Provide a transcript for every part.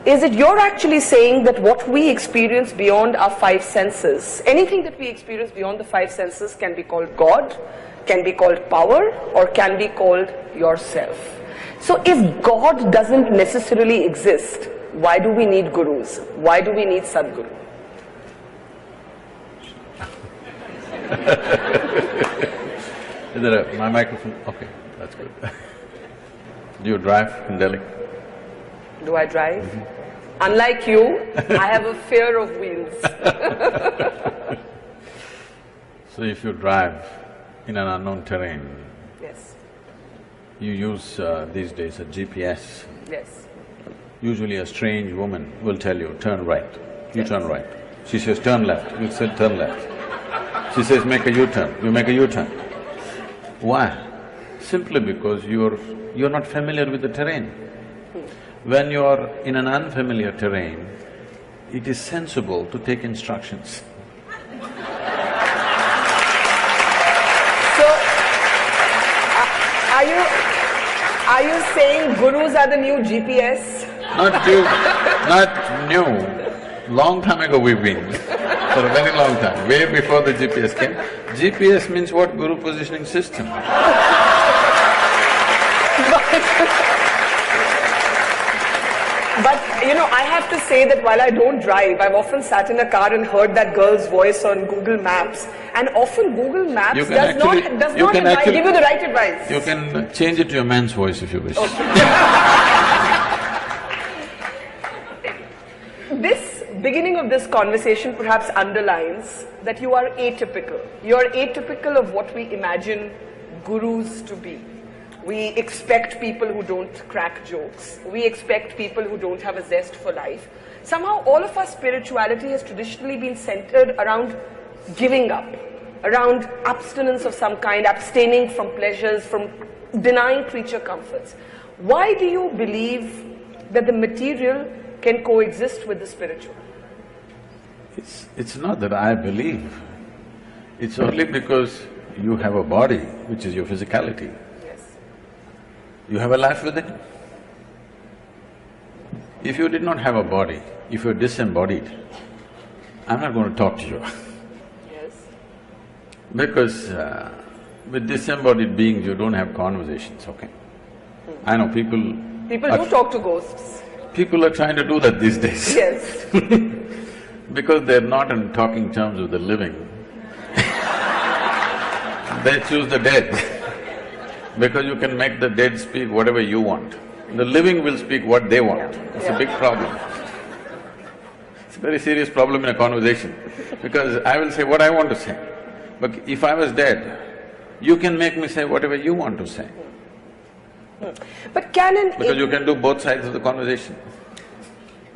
is that you're actually saying that what we experience beyond our five senses, anything that we experience beyond the five senses can be called God, can be called power, or can be called yourself. So if God doesn't necessarily exist, why do we need gurus? Why do we need Sadhguru? Is there my microphone? Okay, that's good. Do you drive in Delhi? Do I drive? Unlike you, I have a fear of wheels. So if you drive in an unknown terrain, Yes. you use these days a GPS. Yes. Usually a strange woman will tell you, turn right, you turn right. She says, turn left, you say, turn left. She says, make a U-turn, you make a U-turn. Why? Simply because you're not familiar with the terrain. When you're in an unfamiliar terrain, it is sensible to take instructions. So, are you saying gurus are the new GPS? Not new. Long time ago we've been, for a very long time, way before the GPS came. GPS means what? Guru Positioning System. But you know, I have to say that while I don't drive, I've often sat in a car and heard that girl's voice on Google Maps, and often Google Maps does not give you the right advice. You can change it to your man's voice if you wish. This beginning of this conversation perhaps underlines that you are atypical. You are atypical of what we imagine gurus to be. We expect people who don't crack jokes. We expect people who don't have a zest for life. Somehow all of our spirituality has traditionally been centered around giving up, around abstinence of some kind, abstaining from pleasures, from denying creature comforts. Why do you believe that the material can coexist with the spiritual? It's not that I believe, it's only because you have a body, which is your physicality. You have a life within. If you did not have a body, if you're disembodied, I'm not going to talk to you. Yes. Because with disembodied beings, you don't have conversations, okay? I know people… People do talk to ghosts. People are trying to do that these days. Yes. Because they're not in talking terms with the living. They choose the dead. Because you can make the dead speak whatever you want. The living will speak what they want. It's a big problem. It's a very serious problem in a conversation, because I will say what I want to say. But if I was dead, you can make me say whatever you want to say. But can because you can do both sides of the conversation.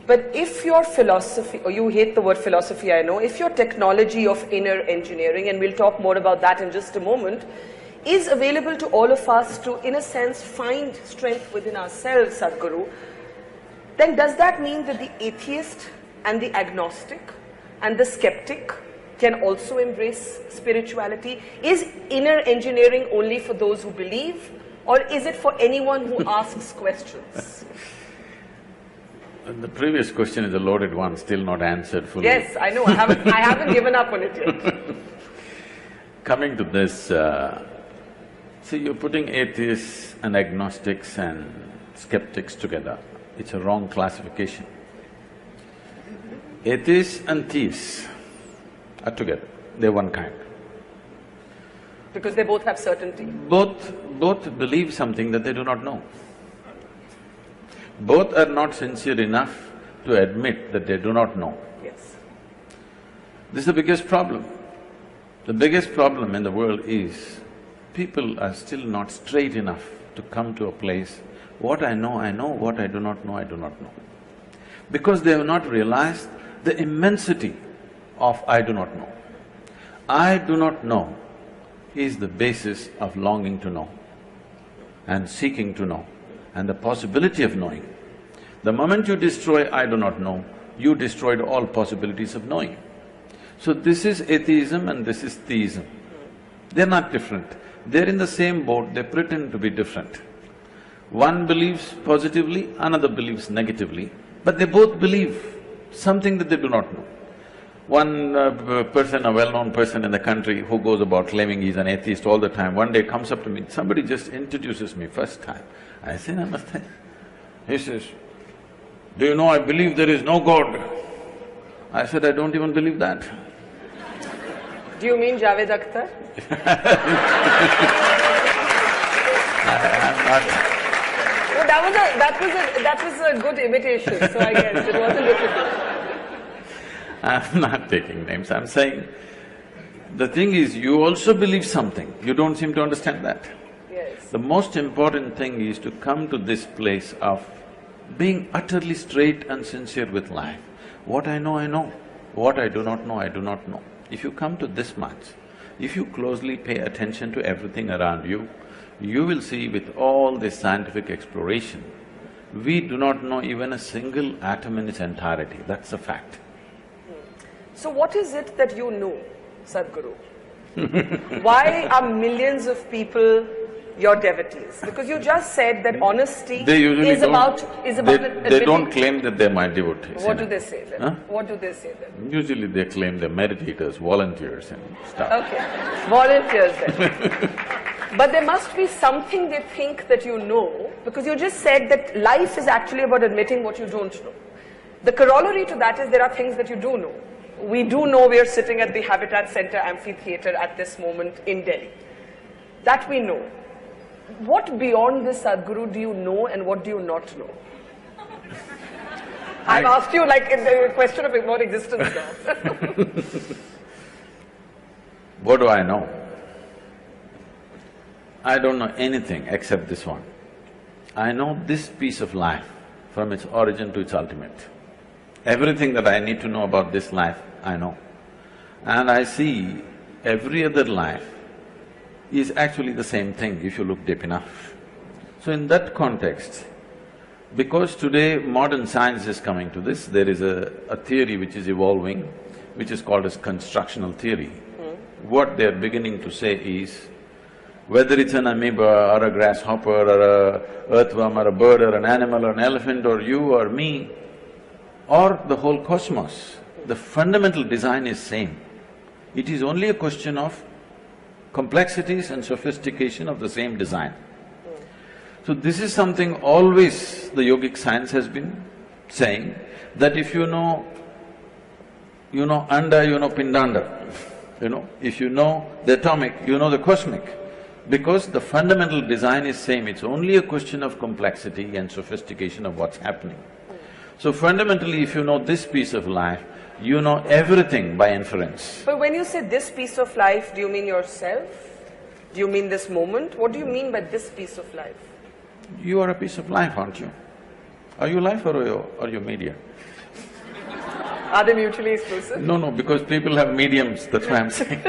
But if your philosophy, or you hate the word philosophy, I know, if your technology of inner engineering, and we'll talk more about that in just a moment, is available to all of us to, in a sense, find strength within ourselves, Sadhguru, then does that mean that the atheist and the agnostic and the skeptic can also embrace spirituality? Is inner engineering only for those who believe, or is it for anyone who asks questions? The previous question is a loaded one, still not answered fully. Yes, I know, I haven't given up on it yet. Coming to this, see, you're putting atheists and agnostics and skeptics together. It's a wrong classification. Atheists and thieves are together, they're one kind. Because they both have certainty. Both believe something that they do not know. Both are not sincere enough to admit that they do not know. Yes. This is the biggest problem. The biggest problem in the world is people are still not straight enough to come to a place, what I know, what I do not know, I do not know. Because they have not realized the immensity of I do not know. I do not know is the basis of longing to know and seeking to know and the possibility of knowing. The moment you destroy I do not know, you destroyed all possibilities of knowing. So this is atheism and this is theism. They're not different. They're in the same boat, they pretend to be different. One believes positively, another believes negatively, but they both believe something that they do not know. One person, a well-known person in the country who goes about claiming he's an atheist all the time, one day comes up to me, somebody just introduces me first time. I say, Namaste. He says, do you know I believe there is no God? I said, I don't even believe that. Do you mean Javed Akhtar? I'm not… No, that was a good imitation, so I guess it wasn't difficult. I'm not taking names, I'm saying, the thing is, you also believe something, you don't seem to understand that. Yes. The most important thing is to come to this place of being utterly straight and sincere with life. What I know, what I do not know, I do not know. If you come to this much, if you closely pay attention to everything around you, you will see with all this scientific exploration, we do not know even a single atom in its entirety, that's a fact. So what is it that you know, Sadhguru? Why are millions of people your devotees? Because you just said that honesty is about… They don't claim that they're my devotees. What do they say then? Huh? What do they say then? Usually they claim they're meditators, volunteers and stuff. Okay, volunteers then. But there must be something they think that you know, because you just said that life is actually about admitting what you don't know. The corollary to that is there are things that you do know. We do know we are sitting at the Habitat Center Amphitheatre at this moment in Delhi. That we know. What beyond this, Sadhguru, do you know and what do you not know? I've asked you like in the question of more existence now. What do I know? I don't know anything except this one. I know this piece of life from its origin to its ultimate. Everything that I need to know about this life, I know. And I see every other life is actually the same thing if you look deep enough. So in that context, because today modern science is coming to this, there is a theory which is evolving, which is called as constructional theory. What they're beginning to say is, whether it's an amoeba or a grasshopper or a earthworm or a bird or an animal or an elephant or you or me, or the whole cosmos, the fundamental design is same. It is only a question of complexities and sophistication of the same design. So this is something always the yogic science has been saying, that if you know anda, you know pindanda, if you know the atomic, you know the cosmic. Because the fundamental design is same, it's only a question of complexity and sophistication of what's happening. So fundamentally, if you know this piece of life, you know everything by inference. But when you say this piece of life, do you mean yourself? Do you mean this moment? What do you mean by this piece of life? You are a piece of life, aren't you? Are you life or are you media? Are they mutually exclusive? No, because people have mediums, that's why I'm saying.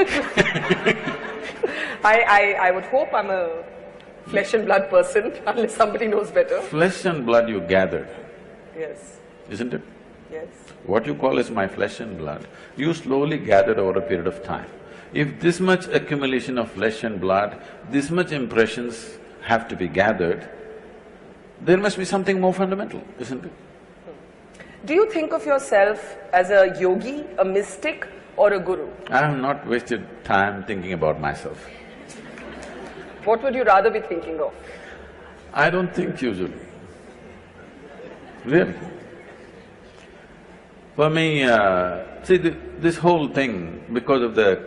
I would hope I'm a flesh and blood person, unless somebody knows better. Flesh and blood you gathered. Yes. Isn't it? Yes. What you call as my flesh and blood, you slowly gathered over a period of time. If this much accumulation of flesh and blood, this much impressions have to be gathered, there must be something more fundamental, isn't it? Do you think of yourself as a yogi, a mystic, or a guru? I have not wasted time thinking about myself. What would you rather be thinking of? I don't think usually. Really. For me, this whole thing, because of the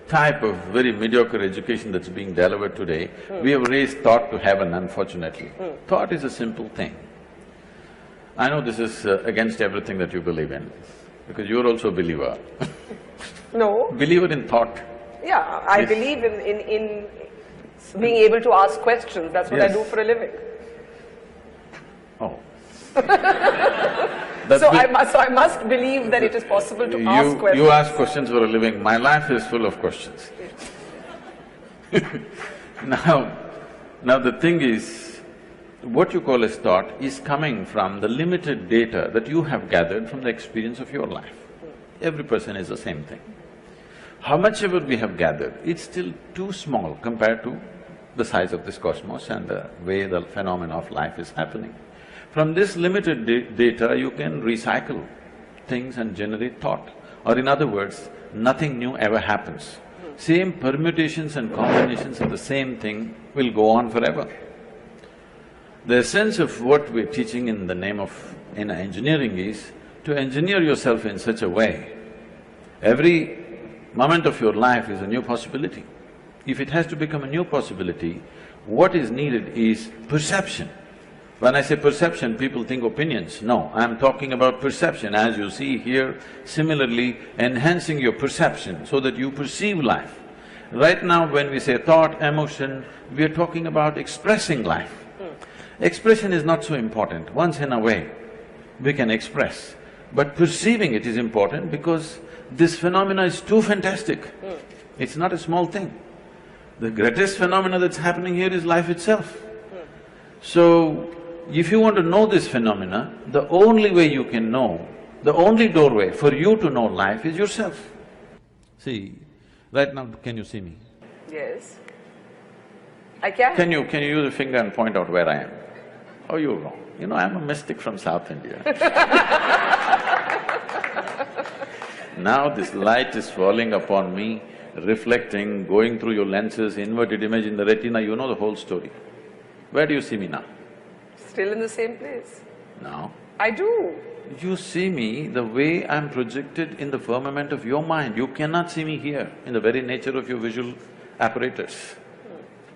type of very mediocre education that's being delivered today, we have raised thought to heaven, unfortunately. Thought is a simple thing. I know this is against everything that you believe in, because you're also a believer. No. Believer in thought. Yeah, I believe in being able to ask questions, that's what I do for a living. Oh. So I must believe that it is possible to ask questions. You ask questions for a living, my life is full of questions. Now the thing is, what you call as thought is coming from the limited data that you have gathered from the experience of your life. Every person is the same thing. How much ever we have gathered, it's still too small compared to the size of this cosmos and the way the phenomena of life is happening. From this limited data, you can recycle things and generate thought. Or in other words, nothing new ever happens. Same permutations and combinations of the same thing will go on forever. The essence of what we're teaching in the name of engineering is to engineer yourself in such a way, every moment of your life is a new possibility. If it has to become a new possibility, what is needed is perception. When I say perception, people think opinions. No, I'm talking about perception, as you see here, similarly enhancing your perception so that you perceive life. Right now when we say thought, emotion, we are talking about expressing life. Expression is not so important. Once in a way, we can express. But perceiving it is important because this phenomena is too fantastic. It's not a small thing. The greatest phenomena that's happening here is life itself. So, if you want to know this phenomena, the only way you can know, the only doorway for you to know life is yourself. See, right now, can you see me? Yes. I can. Can you use a finger and point out where I am? Oh, you're wrong. You know, I'm a mystic from South India. Now this light is falling upon me, reflecting, going through your lenses, inverted image in the retina, you know the whole story. Where do you see me now? Still in the same place. No. I do. You see me the way I'm projected in the firmament of your mind. You cannot see me here in the very nature of your visual apparatus.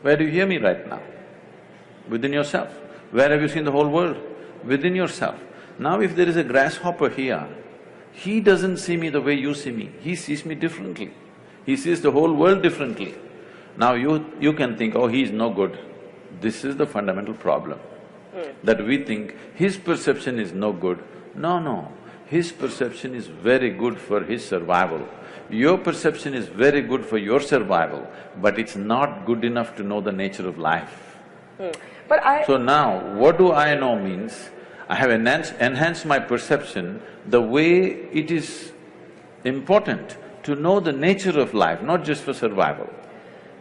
Where do you hear me right now? Within yourself. Where have you seen the whole world? Within yourself. Now if there is a grasshopper here, he doesn't see me the way you see me, he sees me differently. He sees the whole world differently. Now you can think, oh, he's no good. This is the fundamental problem. That we think his perception is no good. No, no, his perception is very good for his survival. Your perception is very good for your survival, but it's not good enough to know the nature of life. So now, what do I know means, I have enhanced my perception the way it is important to know the nature of life, not just for survival.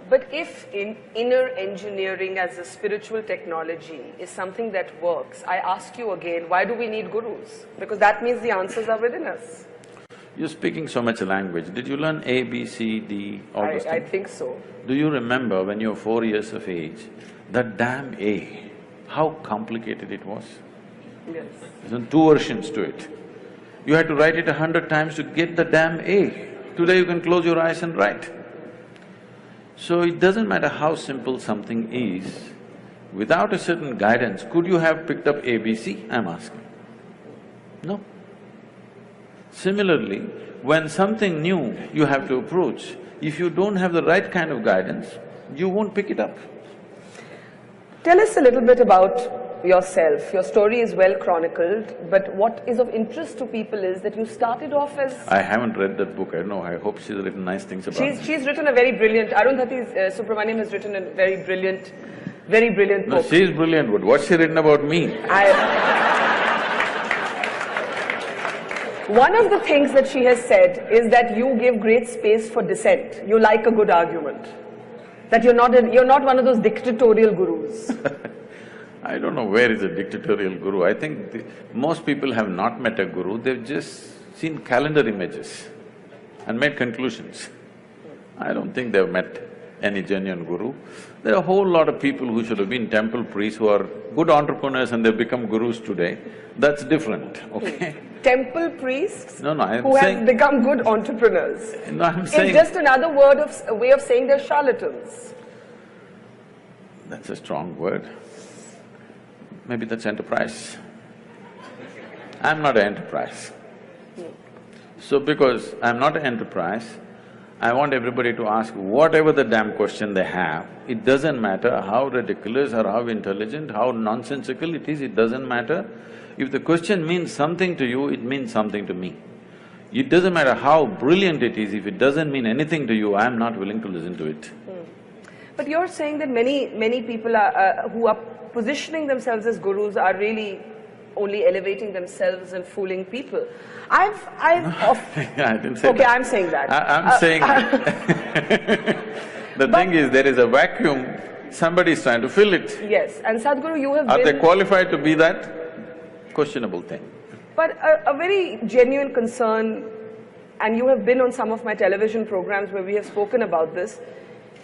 But if inner engineering as a spiritual technology is something that works, I ask you again, why do we need gurus? Because that means the answers are within us. You're speaking so much language. Did you learn A, B, C, D, all those things? I think so. Do you remember when you were 4 years of age, that damn A, how complicated it was? Yes. There's two versions to it. You had to write it 100 times to get the damn A. Today you can close your eyes and write. So it doesn't matter how simple something is, without a certain guidance, could you have picked up ABC, I'm asking? No. Similarly, when something new you have to approach, if you don't have the right kind of guidance, you won't pick it up. Tell us a little bit about yourself. Your story is well chronicled, but what is of interest to people is that you started off as… I haven't read that book, I know, I hope she's written nice things about it. She's written a very brilliant… Arundhati Subramanian has written a very brilliant book. No, she's brilliant, but what's she written about me? One of the things that she has said is that you give great space for dissent. You like a good argument. That you're not one of those dictatorial gurus. I don't know where is a dictatorial guru. I think most people have not met a guru, they've just seen calendar images and made conclusions. I don't think they've met any genuine guru. There are a whole lot of people who should have been temple priests who are good entrepreneurs and they've become gurus today. That's different, okay? Temple priests No, I'm who saying… have become good entrepreneurs. No, I'm saying… It's just another way of saying they're charlatans. That's a strong word. Maybe that's enterprise. I'm not an enterprise. So because I'm not an enterprise, I want everybody to ask whatever the damn question they have. It doesn't matter how ridiculous or how intelligent, how nonsensical it is, it doesn't matter. If the question means something to you, it means something to me. It doesn't matter how brilliant it is, if it doesn't mean anything to you, I'm not willing to listen to it. But you're saying that many people who are positioning themselves as gurus are really only elevating themselves and fooling people. I didn't say okay, that. I'm saying that. I'm saying… The thing is, there is a vacuum, somebody is trying to fill it. Yes, and Sadhguru, you have Are been… they qualified to be that? questionable thing. But a very genuine concern, and you have been on some of my television programs where we have spoken about this,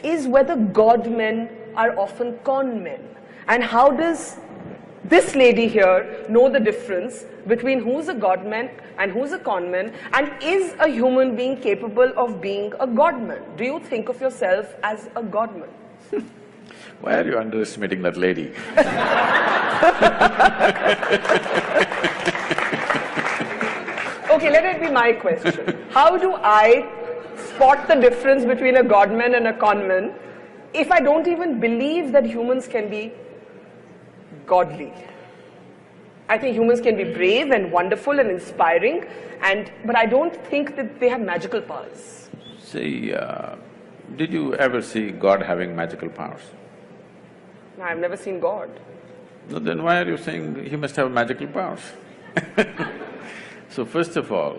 is whether God men are often con men. And how does this lady here know the difference between who's a God man and who's a con man, and is a human being capable of being a God man? Do you think of yourself as a God man? Why are you underestimating that lady? Okay, let it be my question. How do I spot the difference between a God man and a con man if I don't even believe that humans can be godly? I think humans can be brave and wonderful and inspiring, but I don't think that they have magical powers. See, did you ever see God having magical powers? I've never seen God. No, then why are you saying he must have magical powers? So first of all,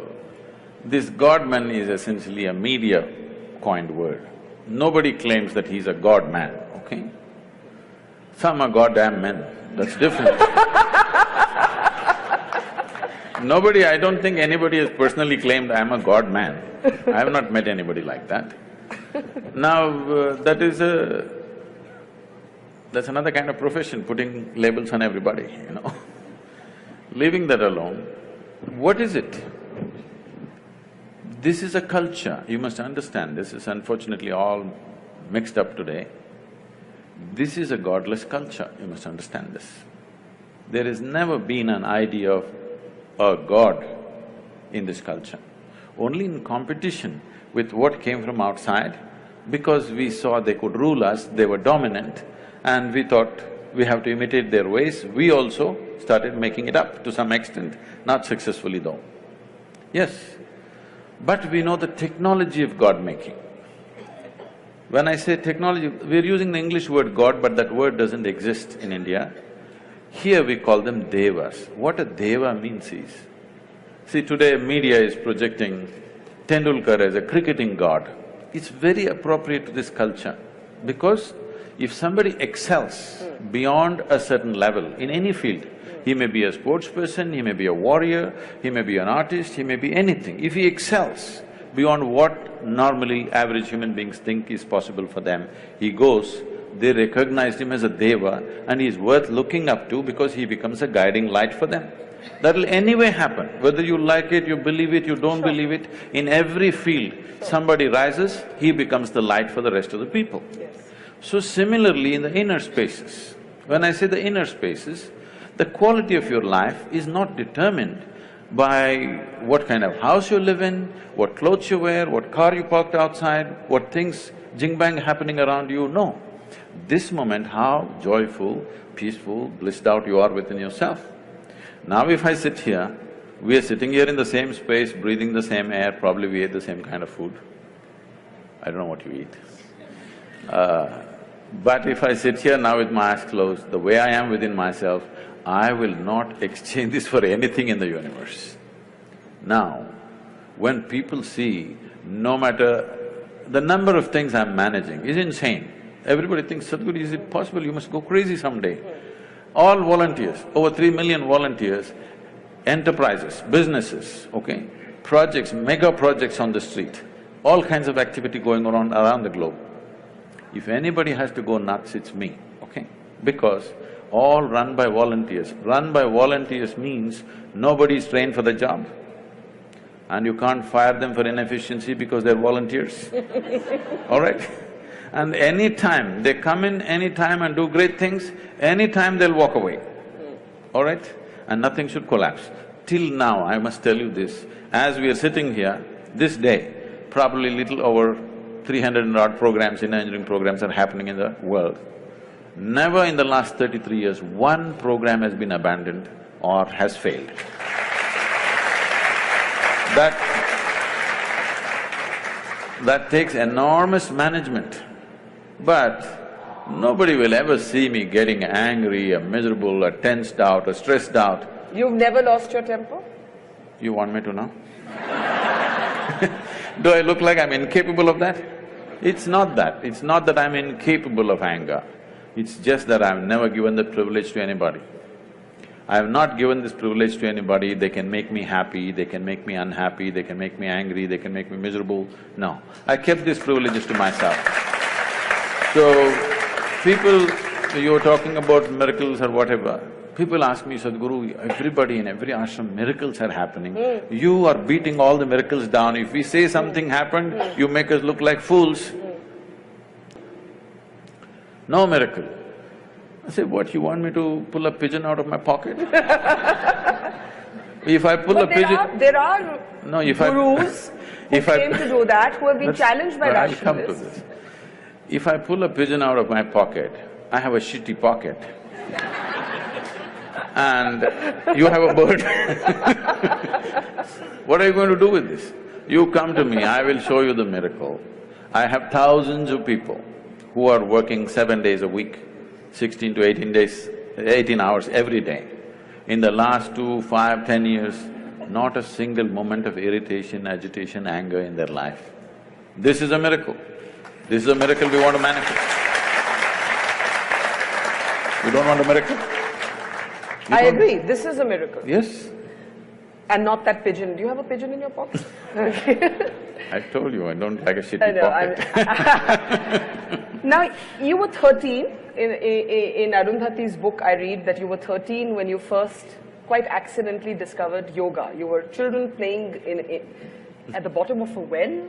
this God-man is essentially a media-coined word. Nobody claims that he's a God-man, okay? Some are goddamn men, that's different. Nobody… I don't think anybody has personally claimed I'm a God-man. I have not met anybody like that. Now, that's another kind of profession, putting labels on everybody, you know. Leaving that alone, what is it? This is a culture, you must understand, this is unfortunately all mixed up today. This is a godless culture, you must understand this. There has never been an idea of a god in this culture. Only in competition with what came from outside, because we saw they could rule us, they were dominant, and we thought we have to imitate their ways, we also started making it up to some extent, not successfully though. Yes, but we know the technology of God-making. When I say technology, we're using the English word God, but that word doesn't exist in India. Here we call them devas. What a deva means is, see, today media is projecting Tendulkar as a cricketing god. It's very appropriate to this culture, because if somebody excels beyond a certain level in any field, he may be a sports person, he may be a warrior, he may be an artist, he may be anything. If he excels beyond what normally average human beings think is possible for them, he goes, they recognize him as a deva and he is worth looking up to because he becomes a guiding light for them. That'll anyway happen, whether you like it, you believe it, you don't believe it, in every field, somebody rises, he becomes the light for the rest of the people. So similarly in the inner spaces, when I say the inner spaces, the quality of your life is not determined by what kind of house you live in, what clothes you wear, what car you parked outside, what things jing-bang happening around you, no. This moment, how joyful, peaceful, blissed out you are within yourself. Now if I sit here, we are sitting here in the same space, breathing the same air, probably we ate the same kind of food. I don't know what you eat. But if I sit here now with my eyes closed, the way I am within myself, I will not exchange this for anything in the universe. Now, when people see, no matter… the number of things I'm managing is insane. Everybody thinks, Sadhguru, is it possible? You must go crazy someday. All volunteers, over 3 million volunteers, enterprises, businesses, okay, projects, mega projects on the street, all kinds of activity going on around the globe. If anybody has to go nuts, it's me, okay? Because all run by volunteers. Run by volunteers means nobody is trained for the job. And you can't fire them for inefficiency because they're volunteers, all right? And anytime, they come in anytime and do great things, anytime they'll walk away, all right? And nothing should collapse. Till now, I must tell you this, as we are sitting here, this day, probably little over 300 and odd programs, engineering programs are happening in the world. Never in the last 33 years, one program has been abandoned or has failed. That takes enormous management. But nobody will ever see me getting angry or miserable or tensed out or stressed out. You've never lost your temper? You want me to know? Do I look like I'm incapable of that? It's not that. It's not that I'm incapable of anger. It's just that I've never given that privilege to anybody. I have not given this privilege to anybody, they can make me happy, they can make me unhappy, they can make me angry, they can make me miserable. No, I kept these privileges to myself. So, people, you were talking about miracles or whatever, people ask me, Sadhguru, everybody in every ashram, miracles are happening. You are beating all the miracles down. If we say something happened, you make us look like fools. No miracle. I say, what, you want me to pull a pigeon out of my pocket? If I pull a pigeon… There are no, gurus who claim to do that, who have been challenged by rationalists. I'll come to this. If I pull a pigeon out of my pocket, I have a shitty pocket. And you have a bird. What are you going to do with this? You come to me, I will show you the miracle. I have thousands of people who are working 7 days a week, 16 to 18 days, 18 hours every day. In the last 2, 5, 10 years, not a single moment of irritation, agitation, anger in their life. This is a miracle. This is a miracle we want to manifest. You don't want a miracle? I agree, this is a miracle. Yes. And not that pigeon. Do you have a pigeon in your pocket? I told you, I don't like a shitty pocket. Now, you were 13, in Arundhati's book I read that you were 13 when you first quite accidentally discovered yoga. You were children playing at the bottom of a well.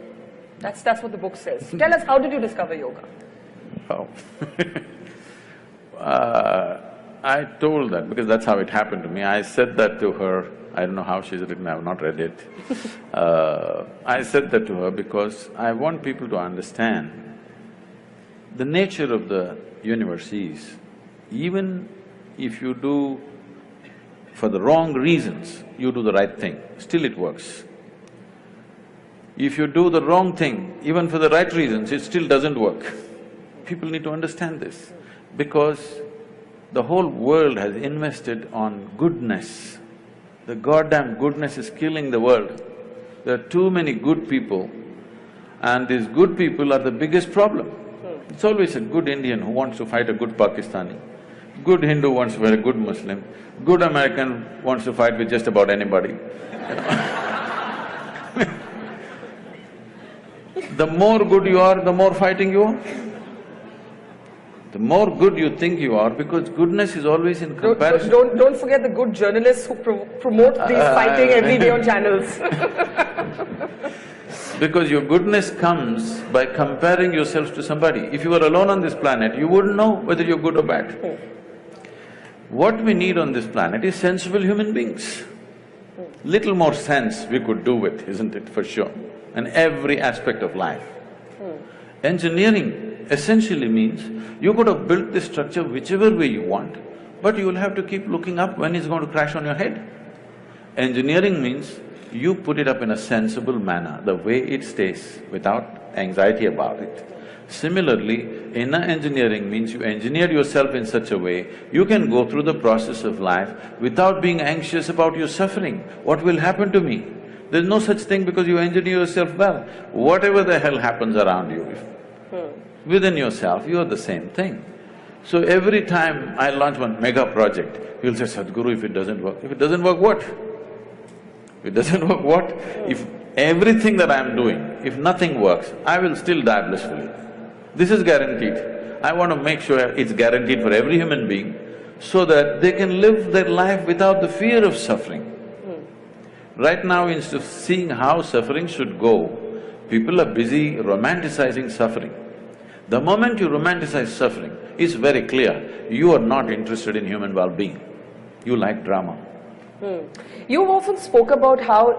That's what the book says. Tell us, how did you discover yoga? Oh. I told that because that's how it happened to me. I said that to her, I don't know how she's written, I have not read it. I said that to her because I want people to understand the nature of the universe is, even if you do for the wrong reasons, you do the right thing, still it works. If you do the wrong thing, even for the right reasons, it still doesn't work. People need to understand this, because the whole world has invested on goodness. The goddamn goodness is killing the world. There are too many good people, and these good people are the biggest problem. It's always a good Indian who wants to fight a good Pakistani, good Hindu wants to fight a good Muslim, good American wants to fight with just about anybody. The more good you are, the more fighting you are. The more good you think you are, because goodness is always in comparison. Don't forget the good journalists who promote these fighting every day on channels. Because your goodness comes by comparing yourself to somebody. If you were alone on this planet, you wouldn't know whether you're good or bad. What we need on this planet is sensible human beings. Little more sense we could do with, isn't it, for sure, in every aspect of life. Engineering essentially means you could have built this structure whichever way you want, but you will have to keep looking up when it's going to crash on your head. Engineering means you put it up in a sensible manner, the way it stays, without anxiety about it. Similarly, inner engineering means you engineer yourself in such a way, you can go through the process of life without being anxious about your suffering. What will happen to me? There's no such thing because you engineer yourself well. Whatever the hell happens around you, within yourself, you are the same thing. So every time I launch one mega project, you'll say, Sadhguru, if it doesn't work, if it doesn't work, what? If it doesn't work, what? If everything that I'm doing, if nothing works, I will still die blissfully. This is guaranteed. I want to make sure it's guaranteed for every human being so that they can live their life without the fear of suffering. Right now, instead of seeing how suffering should go, people are busy romanticizing suffering. The moment you romanticize suffering, it's very clear, you are not interested in human well-being. You like drama. You've often spoke about how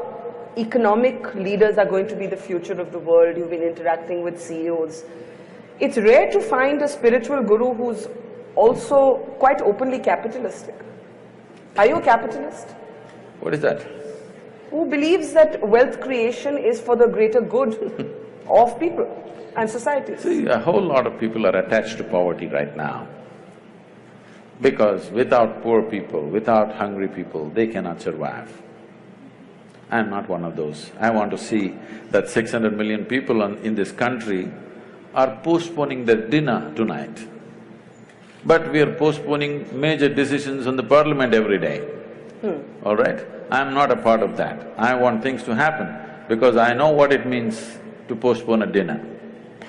economic leaders are going to be the future of the world. You've been interacting with CEOs. It's rare to find a spiritual guru who's also quite openly capitalistic. Are you a capitalist? What is that? Who believes that wealth creation is for the greater good of people and society. See, a whole lot of people are attached to poverty right now. Because without poor people, without hungry people, they cannot survive. I'm not one of those. I want to see that 600 million people in this country are postponing their dinner tonight. but we are postponing major decisions on the parliament every day. All right? I'm not a part of that. I want things to happen because I know what it means to postpone a dinner.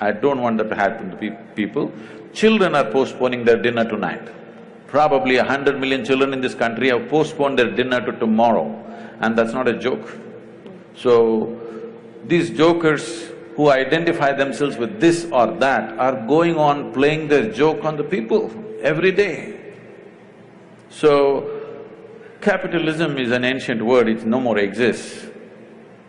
I don't want that to happen to people. Children are postponing their dinner tonight. Probably 100 million children in this country have postponed their dinner to tomorrow, and that's not a joke. So, these jokers who identify themselves with this or that are going on playing their joke on the people every day. So, capitalism is an ancient word, it no more exists.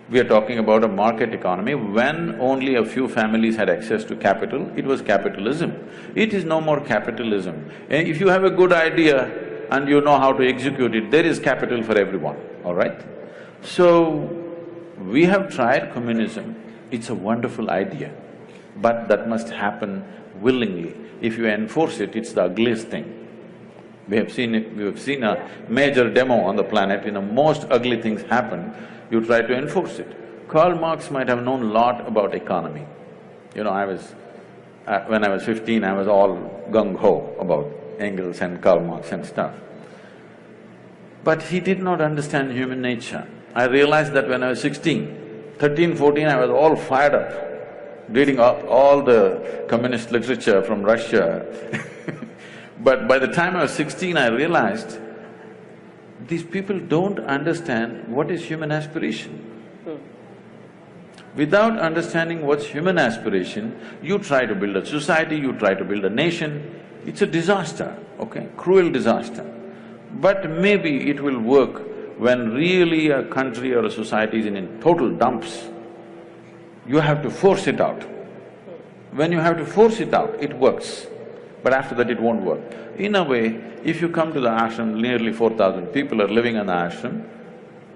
We are talking about a market economy. When only a few families had access to capital, it was capitalism. It is no more capitalism. And if you have a good idea and you know how to execute it, there is capital for everyone, all right? So, we have tried communism, it's a wonderful idea, but that must happen willingly. If you enforce it, it's the ugliest thing. We have seen it, we have seen a major demo on the planet, most ugly things happen, you try to enforce it. Karl Marx might have known a lot about economy. When I was 15, I was all gung-ho about Engels and Karl Marx and stuff. But he did not understand human nature. I realized that when I was 13, 14, I was all fired up, reading up all the communist literature from Russia. But by the time I was 16, I realized these people don't understand what is human aspiration. Without understanding what's human aspiration, you try to build a society, you try to build a nation, it's a disaster, okay, cruel disaster. But maybe it will work when really a country or a society is in total dumps. You have to force it out. When you have to force it out, it works. But after that, it won't work. In a way, if you come to the ashram, nearly 4,000 people are living in the ashram,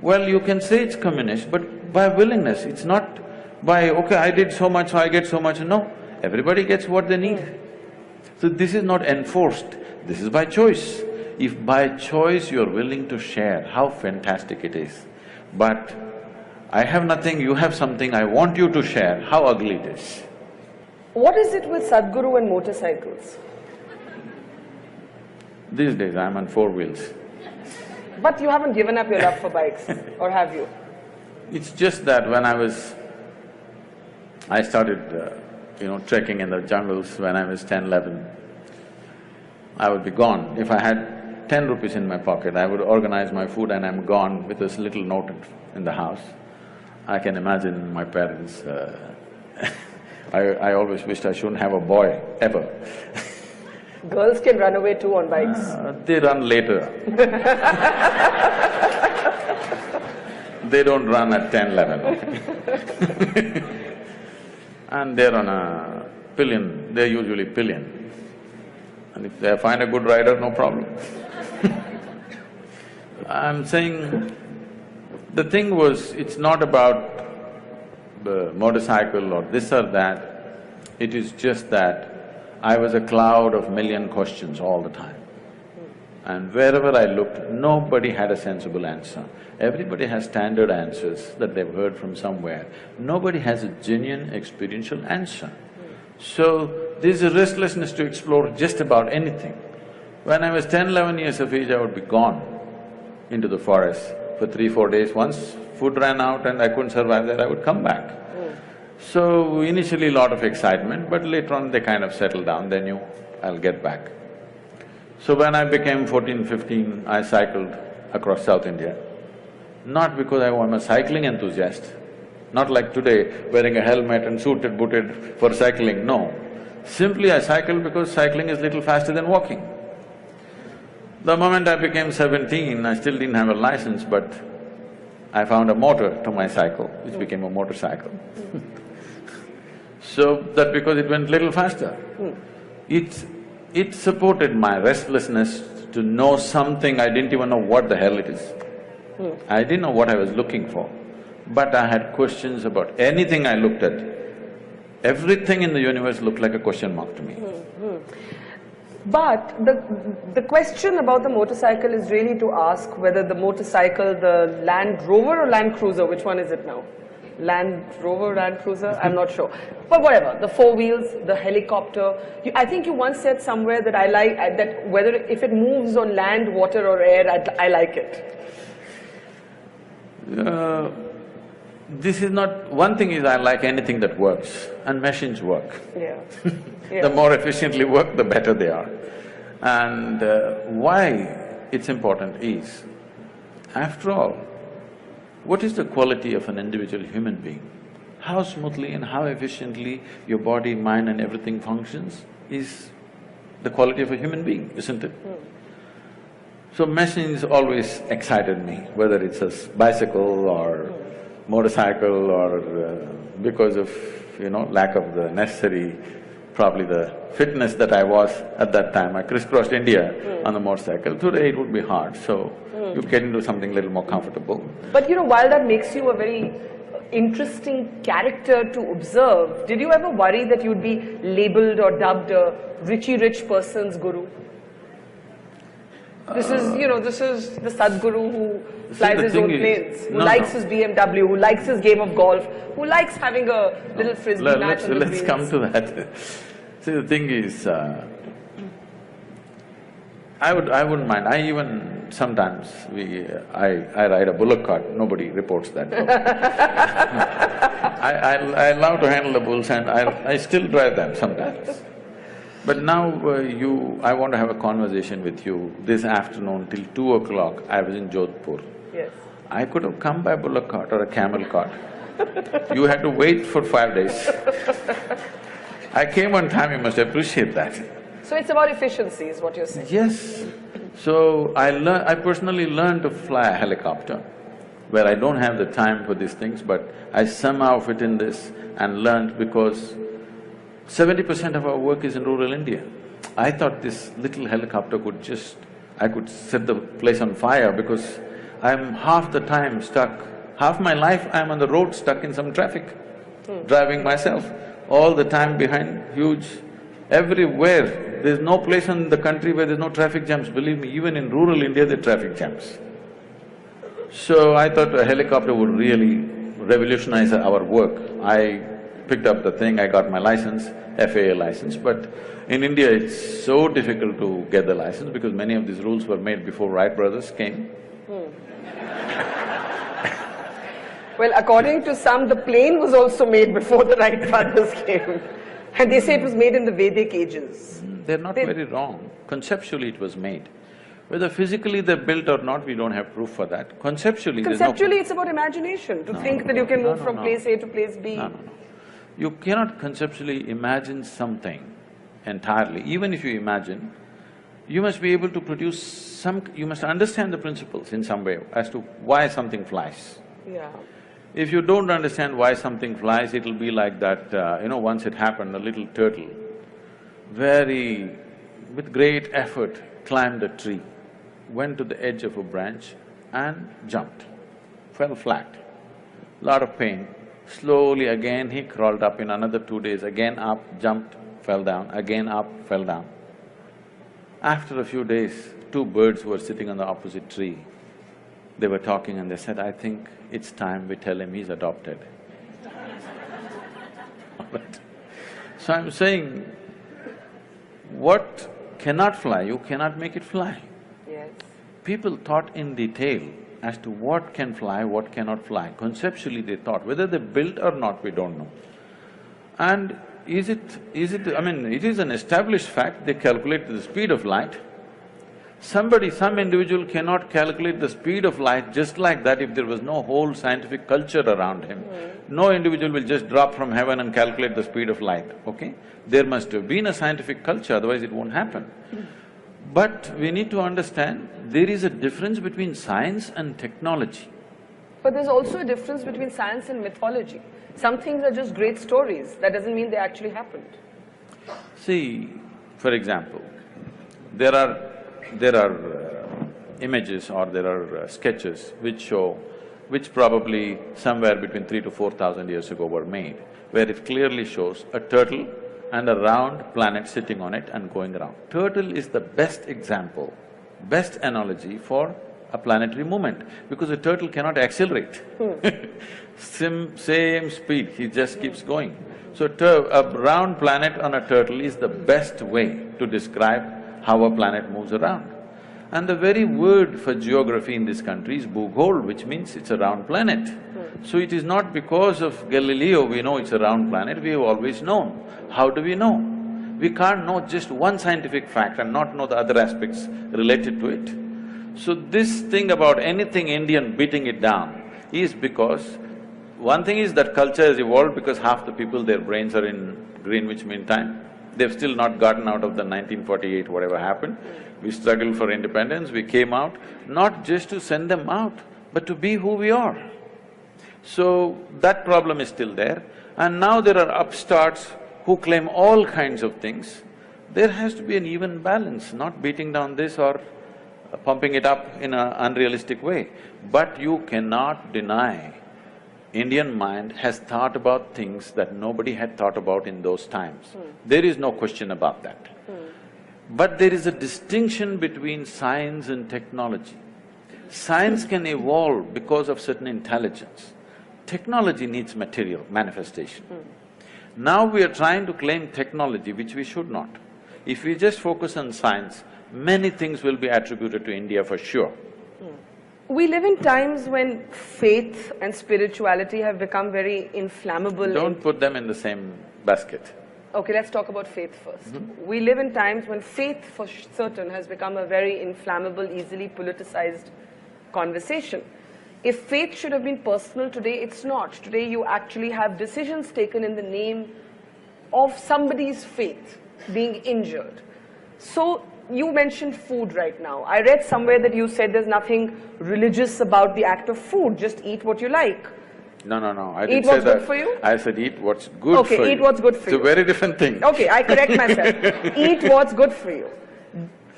well, you can say it's communist, but by willingness, it's not by, okay, I did so much, so I get so much, no. Everybody gets what they need. So this is not enforced, this is by choice. If by choice you're willing to share, how fantastic it is. But I have nothing, you have something, I want you to share, how ugly it is. What is it with Sadhguru and motorcycles? These days I'm on 4 wheels. But you haven't given up your love for bikes, or have you? It's just that when I started, trekking in the jungles when I was 10, 11. I would be gone. If I had 10 rupees in my pocket, I would organize my food and I'm gone with this little note in the house. I can imagine my parents… I always wished I shouldn't have a boy, ever. Girls can run away too on bikes. They run later. They don't run at 10, 11. And they're on a pillion, they're usually pillion. And if they find a good rider, no problem. I'm saying, the thing was, it's not about the motorcycle or this or that, it is just that I was a cloud of million questions all the time. And wherever I looked, nobody had a sensible answer. Everybody has standard answers that they've heard from somewhere. Nobody has a genuine experiential answer. So, there's a restlessness to explore just about anything. When I was 10, 11 years of age, I would be gone into the forest for 3-4 days. Once food ran out and I couldn't survive there, I would come back. So, initially a lot of excitement, but later on they kind of settled down, they knew I'll get back. So when I became 14, 15, I cycled across South India. Not because I'm a cycling enthusiast, not like today, wearing a helmet and suited, booted for cycling, no. Simply I cycled because cycling is little faster than walking. The moment I became 17, I still didn't have a license, but I found a motor to my cycle, which became a motorcycle. So, that because it went little faster. It supported my restlessness to know something, I didn't even know what the hell it is. I didn't know what I was looking for, but I had questions about anything I looked at. Everything in the universe looked like a question mark to me. But the question about the motorcycle is really to ask whether the motorcycle, the Land Rover or Land Cruiser, which one is it now? Land Rover, Land Cruiser, I'm not sure. But whatever, the four wheels, the helicopter. I think you once said somewhere that that whether if it moves on land, water or air, I like it. This is not… One thing is I like anything that works, and machines work. Yeah. Yeah. The more efficiently work, the better they are. And why it's important is, after all, what is the quality of an individual human being? How smoothly and how efficiently your body, mind and everything functions is the quality of a human being, isn't it? So machines always excited me, whether it's a bicycle or motorcycle or because of, lack of the necessary, probably the fitness that I was at that time. I crisscrossed India on the motorcycle. Today it would be hard, so you get into something a little more comfortable. But while that makes you a very interesting character to observe, did you ever worry that you'd be labelled or dubbed a rich person's guru? This is the Sadhguru who flies his own planes, who likes his BMW, who likes his game of golf, who likes having a little frisbee match on the Let's come to that. See, the thing is, I wouldn't mind. I even sometimes I ride a bullock cart. Nobody reports that. I love to handle the bulls, and I still drive them sometimes. But now I want to have a conversation with you. This afternoon till 2 o'clock, I was in Jodhpur. Yes. I could have come by bullock cart or a camel cart. You had to wait for 5 days. I came on time, you must appreciate that. So it's about efficiency is what you're saying? Yes. So I personally learned to fly a helicopter, where I don't have the time for these things, but I somehow fit in this and learned, because 70% of our work is in rural India. I thought this little helicopter I could set the place on fire, because I'm half the time stuck, half my life I'm on the road stuck in some traffic, driving myself, all the time behind huge… Everywhere, there's no place in the country where there's no traffic jams. Believe me, even in rural India there are traffic jams. So I thought a helicopter would really revolutionize our work. I picked up the thing, I got my license, FAA license, but in India it's so difficult to get the license because many of these rules were made before Wright brothers came. Well, according to some, the plane was also made before the Wright brothers came. And they say it was made in the Vedic ages. They're not very wrong. Conceptually it was made. Whether physically they're built or not, we don't have proof for that. Conceptually, Conceptually, it's about imagination, to think that you can move from place A to place B. No. You cannot conceptually imagine something entirely. Even if you imagine, you must be able to produce you must understand the principles in some way as to why something flies. Yeah. If you don't understand why something flies, it'll be like that, once it happened, a little turtle, with great effort, climbed a tree, went to the edge of a branch and jumped, fell flat. Lot of pain. Slowly again he crawled up. In another 2 days, again up, jumped, fell down, again up, fell down. After a few days, 2 birds were sitting on the opposite tree. They were talking and they said, "I think it's time we tell him he's adopted." So I'm saying, what cannot fly, you cannot make it fly. Yes. People thought in detail as to what can fly, what cannot fly. Conceptually they thought, whether they built or not, we don't know. And it is an established fact, they calculate the speed of light. Some individual cannot calculate the speed of light just like that if there was no whole scientific culture around him. No individual will just drop from heaven and calculate the speed of light, okay? There must have been a scientific culture, otherwise it won't happen. But we need to understand, there is a difference between science and technology. But there's also a difference between science and mythology. Some things are just great stories, that doesn't mean they actually happened. See, for example, there are images or there are sketches which probably somewhere between 3,000 to 4,000 years ago were made, where it clearly shows a turtle and a round planet sitting on it and going around. Turtle is the best example, best analogy for a planetary movement, because a turtle cannot accelerate. Same speed, he just keeps going. So a round planet on a turtle is the best way to describe how a planet moves around. And the very word for geography in this country is Bhugol, which means it's a round planet. So it is not because of Galileo we know it's a round planet, we have always known. How do we know? We can't know just one scientific fact and not know the other aspects related to it. So this thing about anything Indian beating it down is because one thing is that culture has evolved because half the people, their brains are in Greenwich Mean Time. They've still not gotten out of the 1948, whatever happened. We struggled for independence, we came out, not just to send them out, but to be who we are. So that problem is still there. And now there are upstarts who claim all kinds of things. There has to be an even balance, not beating down this or pumping it up in an unrealistic way. But you cannot deny Indian mind has thought about things that nobody had thought about in those times. There is no question about that. But there is a distinction between science and technology. Science can evolve because of certain intelligence. Technology needs material, manifestation. Now we are trying to claim technology, which we should not. If we just focus on science, many things will be attributed to India for sure. We live in times when faith and spirituality have become very inflammable. Don't put them in the same basket. Okay, let's talk about faith first. We live in times when faith for certain has become a very inflammable, easily politicized conversation. If faith should have been personal today, it's not. Today you actually have decisions taken in the name of somebody's faith being injured. So, you mentioned food right now. I read somewhere that you said there's nothing religious about the act of food, just eat what you like. No, I Eat didn't say what's that. good for you? I said eat what's good for you. Okay, eat what's good for you. It's a very different thing. Okay, I correct myself. Eat what's good for you.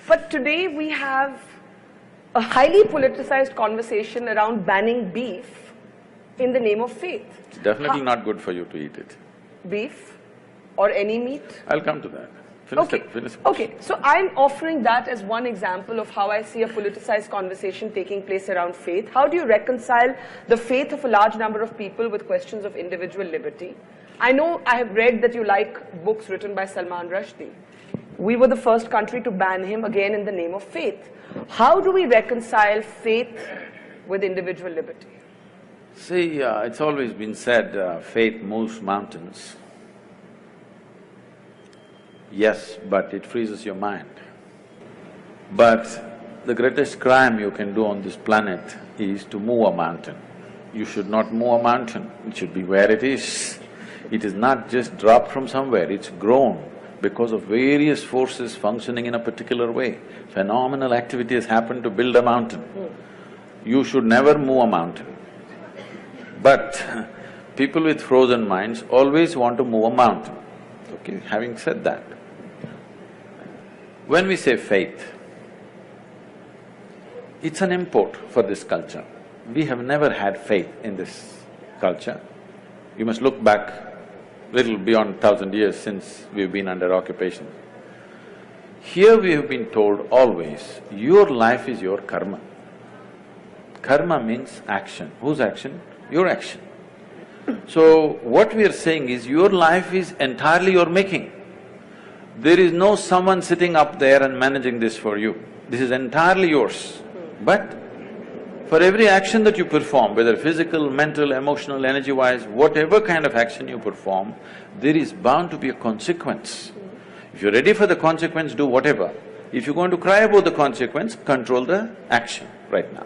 But today we have a highly politicized conversation around banning beef in the name of faith. It's definitely not good for you to eat it. Beef or any meat? I'll come to that. Finish. Okay, so I'm offering that as one example of how I see a politicized conversation taking place around faith. How do you reconcile the faith of a large number of people with questions of individual liberty? I know I have read that you like books written by Salman Rushdie. We were the first country to ban him, again in the name of faith. How do we reconcile faith with individual liberty? See, it's always been said, faith moves mountains. Yes, but it freezes your mind. But the greatest crime you can do on this planet is to move a mountain. You should not move a mountain, it should be where it is. It is not just dropped from somewhere, it's grown because of various forces functioning in a particular way. Phenomenal activity has happened to build a mountain. You should never move a mountain. But people with frozen minds always want to move a mountain. Okay, having said that, when we say faith, it's an import for this culture. We have never had faith in this culture. You must look back little beyond 1,000 years since we've been under occupation. Here we have been told always, your life is your karma. Karma means action. Whose action? Your action. So what we are saying is, your life is entirely your making. There is no someone sitting up there and managing this for you. This is entirely yours. But for every action that you perform, whether physical, mental, emotional, energy-wise, whatever kind of action you perform, there is bound to be a consequence. If you're ready for the consequence, do whatever. If you're going to cry about the consequence, control the action right now.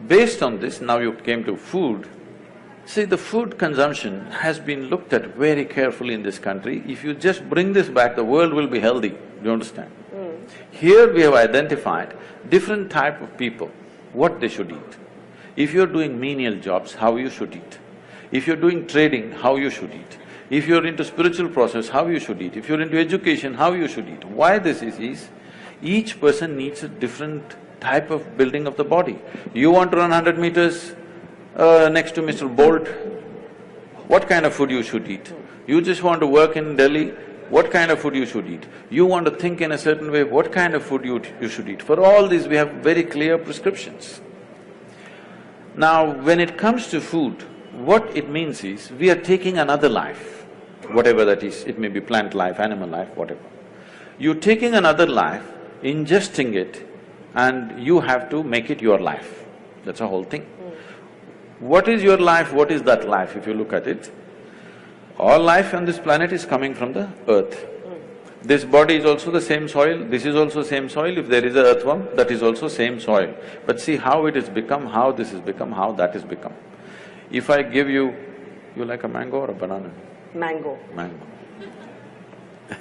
Based on this, now you came to food. See, the food consumption has been looked at very carefully in this country. If you just bring this back, the world will be healthy, do you understand? Here we have identified different type of people, what they should eat. If you're doing menial jobs, how you should eat. If you're doing trading, how you should eat. If you're into spiritual process, how you should eat. If you're into education, how you should eat. Why this is each person needs a different type of building of the body. You want to run 100 meters next to Mr. Bolt, what kind of food you should eat? You just want to work in Delhi, what kind of food you should eat. You want to think in a certain way, what kind of food you should eat. For all these, we have very clear prescriptions. Now, when it comes to food, what it means is, we are taking another life, whatever that is, it may be plant life, animal life, whatever. You're taking another life, ingesting it, and you have to make it your life. That's the whole thing. What is your life, what is that life, if you look at it? All life on this planet is coming from the earth. This body is also the same soil, this is also same soil. If there is an earthworm, that is also same soil. But see how it has become, how this has become, how that has become. If I give you… you like a mango or a banana? Mango. Mango.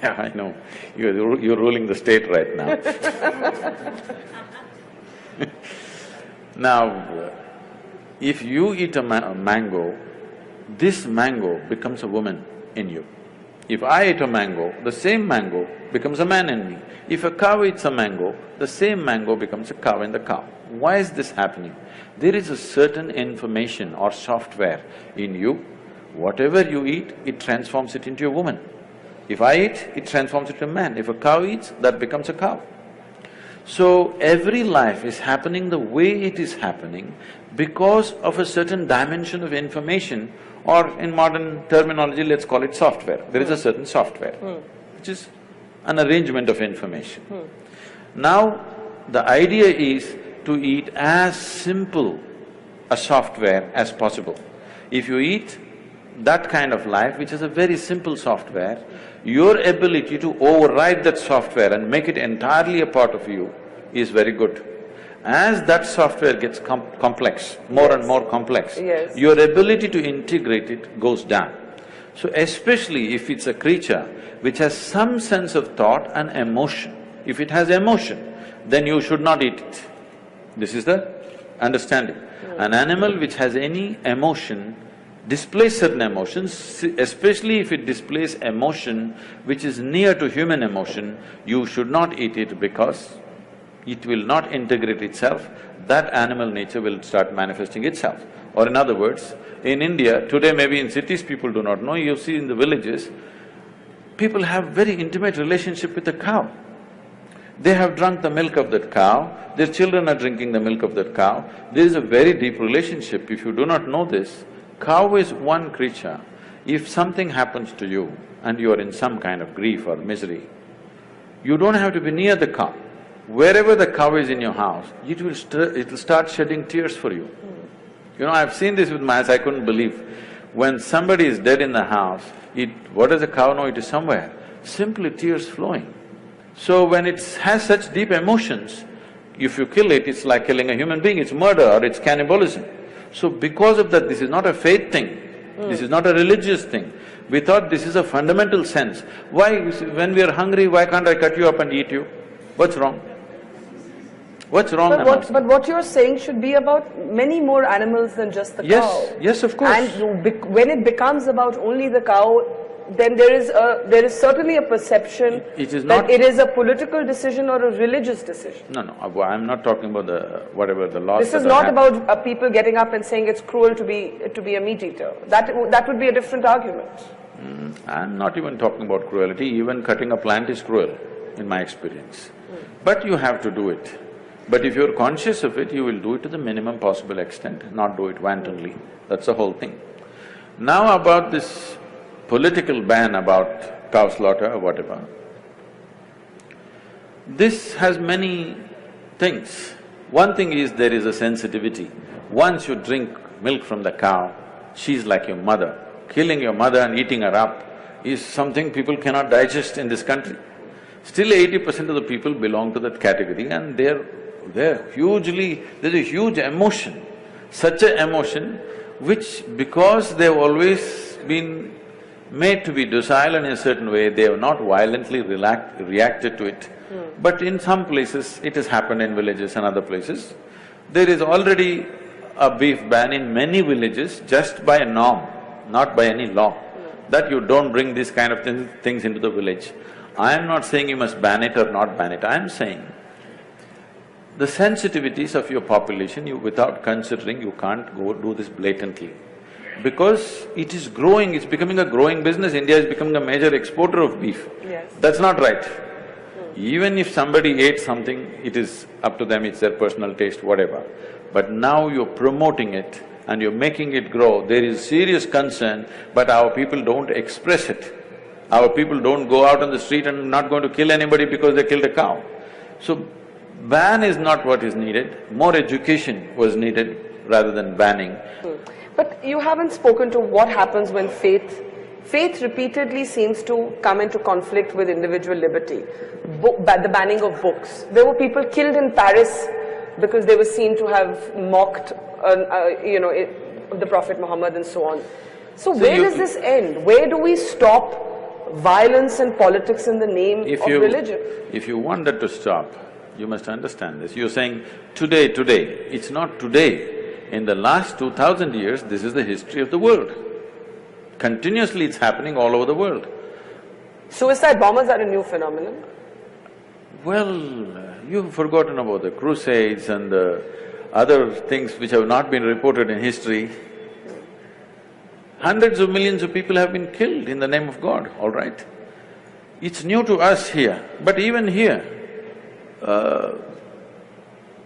I know, you're ruling the state right now. Now, if you eat a mango, this mango becomes a woman in you. If I eat a mango, the same mango becomes a man in me. If a cow eats a mango, the same mango becomes a cow in the cow. Why is this happening? There is a certain information or software in you. Whatever you eat, it transforms it into a woman. If I eat, it transforms it into a man. If a cow eats, that becomes a cow. So, every life is happening the way it is happening because of a certain dimension of information, or in modern terminology, let's call it software. There is a certain software, which is an arrangement of information. Now, the idea is to eat as simple a software as possible. If you eat that kind of life, which is a very simple software, your ability to override that software and make it entirely a part of you is very good. As that software gets complex, more and more complex, your ability to integrate it goes down. So especially if it's a creature which has some sense of thought and emotion, if it has emotion, then you should not eat it. This is the understanding. An animal which has any emotion displays certain emotions, especially if it displays emotion which is near to human emotion, you should not eat it because it will not integrate itself, that animal nature will start manifesting itself. Or in other words, in India, today maybe in cities people do not know, you see in the villages, people have very intimate relationship with the cow. They have drunk the milk of that cow, their children are drinking the milk of that cow. There is a very deep relationship. If you do not know this, cow is one creature. If something happens to you and you are in some kind of grief or misery, you don't have to be near the cow. Wherever the cow is in your house, it'll start shedding tears for you. You know, I've seen this with my eyes, I couldn't believe. When somebody is dead in the house, what does the cow know? It is somewhere, simply tears flowing. So when it has such deep emotions, if you kill it, it's like killing a human being, it's murder or it's cannibalism. So because of that, this is not a faith thing, this is not a religious thing. We thought this is a fundamental sense. Why, when we are hungry, why can't I cut you up and eat you? What's wrong? What's wrong? But what you're saying should be about many more animals than just the cow. Yes, of course. And when it becomes about only the cow, then there is certainly a perception that it is a political decision or a religious decision. No, I'm not talking about whatever the laws. This is not about people getting up and saying it's cruel to be a meat eater. That would be a different argument. I'm not even talking about cruelty. Even cutting a plant is cruel, in my experience. But you have to do it. But if you're conscious of it, you will do it to the minimum possible extent, not do it wantonly. That's the whole thing. Now about this political ban about cow slaughter or whatever, this has many things. One thing is there is a sensitivity. Once you drink milk from the cow, she's like your mother. Killing your mother and eating her up is something people cannot digest in this country. Still 80% of the people belong to that category and they're hugely… there's a huge emotion, such an emotion which because they've always been made to be docile in a certain way, they have not violently reacted to it. But in some places, it has happened in villages and other places. There is already a beef ban in many villages just by a norm, not by any law, that you don't bring these kind of things into the village. I am not saying you must ban it or not ban it, I am saying the sensitivities of your population, without considering, you can't go do this blatantly. because it is growing, it's becoming a growing business. India is becoming a major exporter of beef. Yes. That's not right. Even if somebody ate something, it is up to them, it's their personal taste, whatever. But now you're promoting it and you're making it grow, there is serious concern, but our people don't express it. Our people don't go out on the street and not going to kill anybody because they killed a cow. So, ban is not what is needed, more education was needed rather than banning. But you haven't spoken to what happens when faith repeatedly seems to come into conflict with individual liberty. The banning of books. There were people killed in Paris because they were seen to have mocked, the Prophet Muhammad and so on. So where does this end? Where do we stop violence and politics in the name of religion? If you want that to stop, you must understand this. You're saying today, it's not today. In the last 2000 years, this is the history of the world. Continuously it's happening all over the world. Suicide bombers are a new phenomenon? Well, you've forgotten about the Crusades and the other things which have not been reported in history. Hundreds of millions of people have been killed in the name of God, all right? It's new to us here, but even here,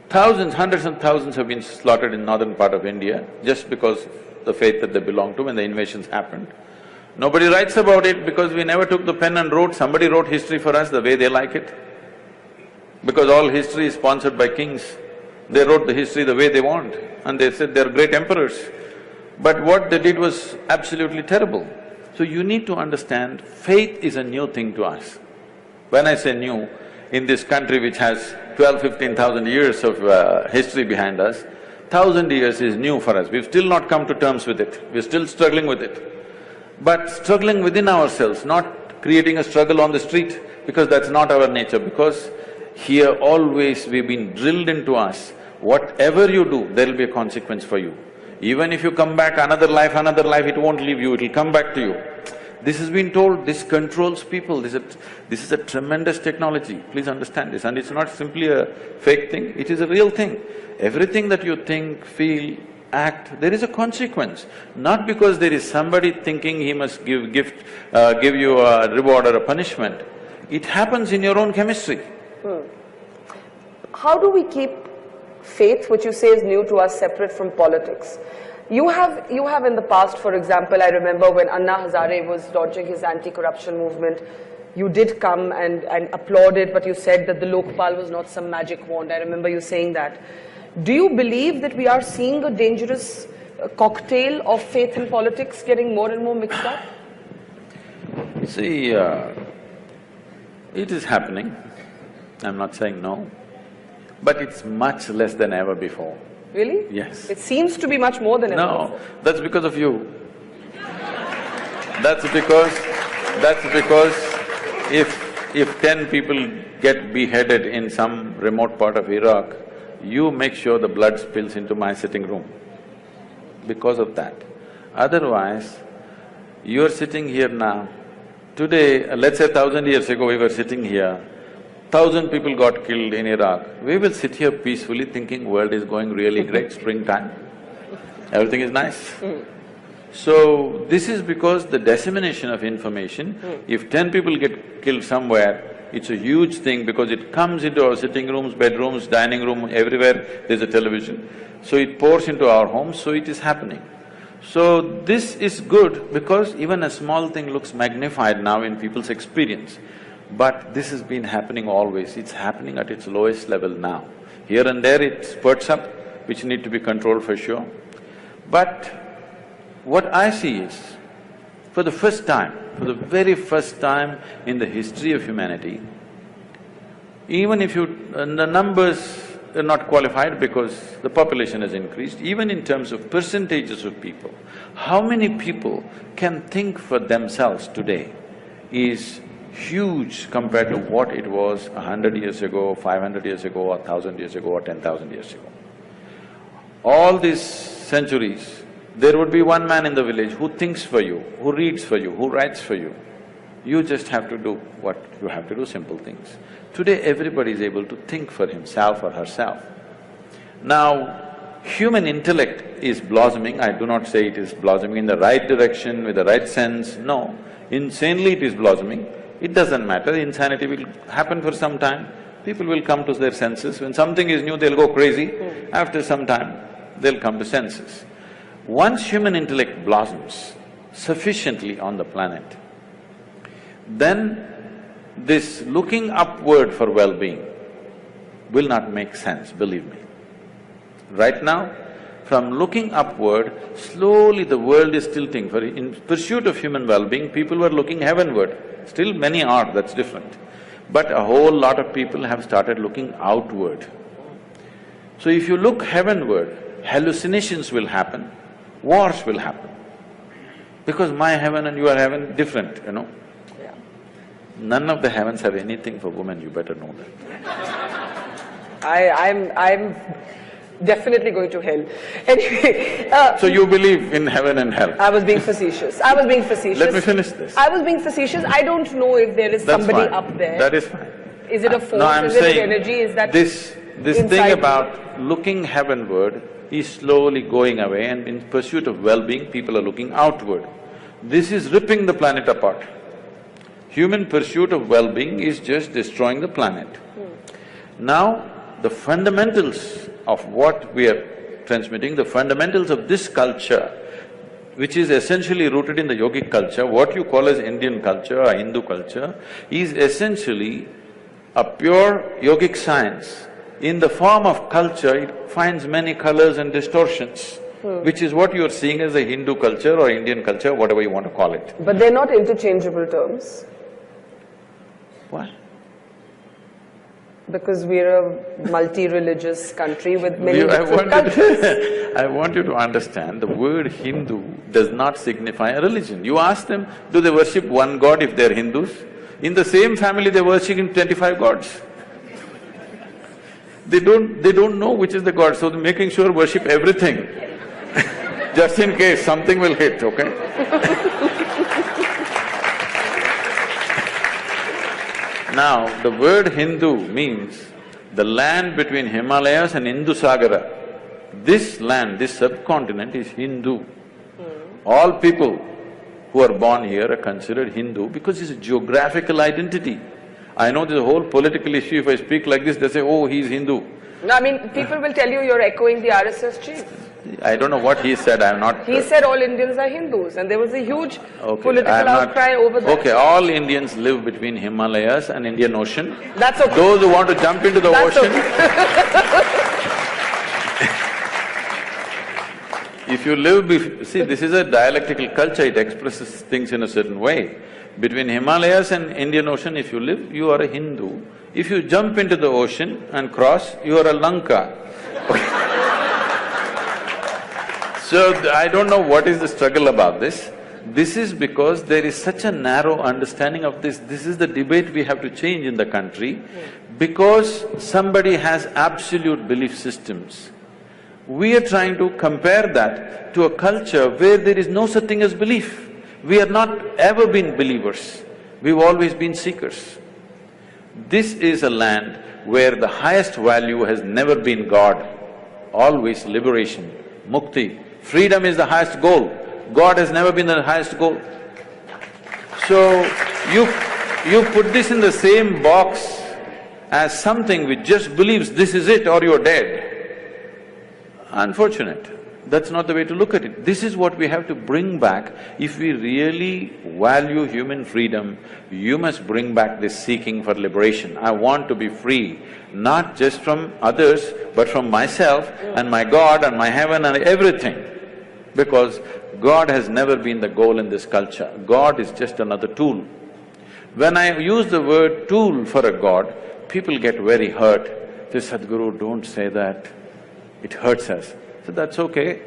thousands, hundreds and thousands have been slaughtered in northern part of India just because of the faith that they belong to when the invasions happened. Nobody writes about it because we never took the pen and wrote, somebody wrote history for us the way they like it. Because all history is sponsored by kings, they wrote the history the way they want and they said they're great emperors. But what they did was absolutely terrible. So you need to understand, faith is a new thing to us. When I say new, in this country which has 12,000–15,000 years of history behind us, 1,000 years is new for us. We've still not come to terms with it, we're still struggling with it. But struggling within ourselves, not creating a struggle on the street, because that's not our nature, because here always we've been drilled into us, whatever you do, there'll be a consequence for you. Even if you come back another life, it won't leave you, it'll come back to you. This has been told, this controls people, this is a tremendous technology, please understand this. And it's not simply a fake thing, it is a real thing. Everything that you think, feel, act, there is a consequence. Not because there is somebody thinking he must give you a reward or a punishment. It happens in your own chemistry. How do we keep faith, which you say is new to us, separate from politics? You have in the past, for example, I remember when Anna Hazare was launching his anti-corruption movement, you did come and applaud it, but you said that the Lokpal was not some magic wand. I remember you saying that. Do you believe that we are seeing a dangerous cocktail of faith and politics getting more and more mixed up? See, it is happening, I'm not saying no, but it's much less than ever before. Really? Yes. It seems to be much more than ever before. No, that's because of you. That's because if 10 people get beheaded in some remote part of Iraq, you make sure the blood spills into my sitting room because of that. Otherwise, you're sitting here now, today, let's say 1,000 years ago we were sitting here, 1,000 people got killed in Iraq. We will sit here peacefully thinking world is going really great, springtime, everything is nice. So, this is because the dissemination of information, if 10 people get killed somewhere, it's a huge thing because it comes into our sitting rooms, bedrooms, dining room, everywhere there's a television. So it pours into our homes, so it is happening. So this is good because even a small thing looks magnified now in people's experience. But this has been happening always, it's happening at its lowest level now. Here and there it spurts up, which need to be controlled for sure. But what I see is, for the very first time in the history of humanity, even if the numbers are not qualified because the population has increased, even in terms of percentages of people, how many people can think for themselves today is huge compared to what it was 100 years ago, 500 years ago, or 1,000 years ago, or 10,000 years ago. All these centuries, there would be one man in the village who thinks for you, who reads for you, who writes for you. You just have to do what you have to do, simple things. Today everybody is able to think for himself or herself. Now, human intellect is blossoming. I do not say it is blossoming in the right direction, with the right sense, no. Insanely it is blossoming. It doesn't matter, insanity will happen for some time. People will come to their senses. When something is new, they'll go crazy. After some time, they'll come to senses. Once human intellect blossoms sufficiently on the planet, then this looking upward for well-being will not make sense, believe me. Right now, from looking upward, slowly the world is tilting. In pursuit of human well-being, people were looking heavenward. Still many are, that's different. But a whole lot of people have started looking outward. So if you look heavenward, hallucinations will happen, wars will happen. Because my heaven and your heaven different, you know. Yeah. None of the heavens have anything for women, you better know that. I'm definitely going to hell. Anyway… So you believe in heaven and hell? I was being facetious. I was being facetious. Let me finish this. I was being facetious. I don't know if there is That's somebody fine. up there. That is fine. Is it a force? No, I'm is it saying an energy? Is that this thing inside about looking heavenward is slowly going away, and in pursuit of well-being, people are looking outward. This is ripping the planet apart. Human pursuit of well-being is just destroying the planet. Now, the fundamentals of what we are transmitting, the fundamentals of this culture, which is essentially rooted in the yogic culture, what you call as Indian culture or Hindu culture, is essentially a pure yogic science. In the form of culture, it finds many colors and distortions, which is what you are seeing as a Hindu culture or Indian culture, whatever you want to call it. But they're not interchangeable terms. Why? Because we're a multi-religious country with many different cultures. I want you to understand, the word Hindu does not signify a religion. You ask them, do they worship one god if they're Hindus? In the same family, they're worshipping 25 gods. They don't know which is the god, so they're making sure worship everything just in case something will hit, okay? Now, the word Hindu means the land between Himalayas and Indusagara. This land, this subcontinent is Hindu. All people who are born here are considered Hindu because it's a geographical identity. I know there's a whole political issue, if I speak like this, they say, oh, he's Hindu. No, I mean, people will tell you you're echoing the RSS chief. I don't know what he said, I'm not… He said all Indians are Hindus, and there was a huge political outcry over that. Okay, all Indians live between Himalayas and Indian Ocean. That's okay. Those who want to jump into the ocean… If you live… see, this is a dialectical culture, it expresses things in a certain way. Between Himalayas and Indian Ocean, if you live, you are a Hindu. If you jump into the ocean and cross, you are a Lanka. So, I don't know what is the struggle about this. This is because there is such a narrow understanding of this. This is the debate we have to change in the country. Because somebody has absolute belief systems, we are trying to compare that to a culture where there is no such thing as belief. We have not ever been believers, we've always been seekers. This is a land where the highest value has never been God, always liberation, mukti. Freedom is the highest goal, God has never been the highest goal. So, you put this in the same box as something which just believes this is it or you're dead. Unfortunate. That's not the way to look at it. This is what we have to bring back. If we really value human freedom, you must bring back this seeking for liberation. I want to be free, not just from others, but from myself and my God and my heaven and everything. Because God has never been the goal in this culture. God is just another tool. When I use the word tool for a God, people get very hurt. They say, Sadhguru, don't say that, it hurts us. So that's okay.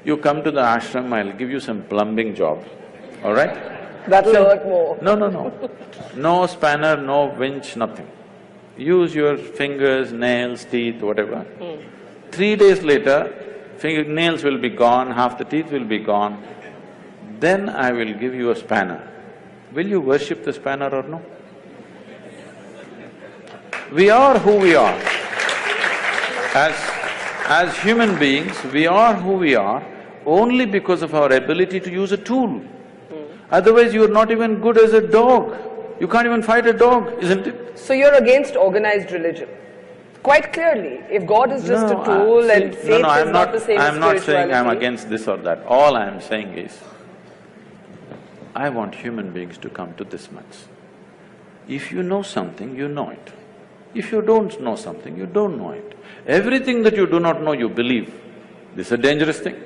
You come to the ashram, I'll give you some plumbing job, all right? That'll hurt more. No. No spanner, no winch, nothing. Use your fingers, nails, teeth, whatever. 3 days later, nails will be gone, half the teeth will be gone. Then I will give you a spanner. Will you worship the spanner or no? We are who we are. As human beings, we are who we are only because of our ability to use a tool. Otherwise, you're not even good as a dog. You can't even fight a dog, isn't it? So you're against organized religion? Quite clearly, if God is just a tool and faith is not the same as spirituality. I'm not saying I'm against this or that. All I'm saying is, I want human beings to come to this much. If you know something, you know it. If you don't know something, you don't know it. Everything that you do not know, you believe. This is a dangerous thing.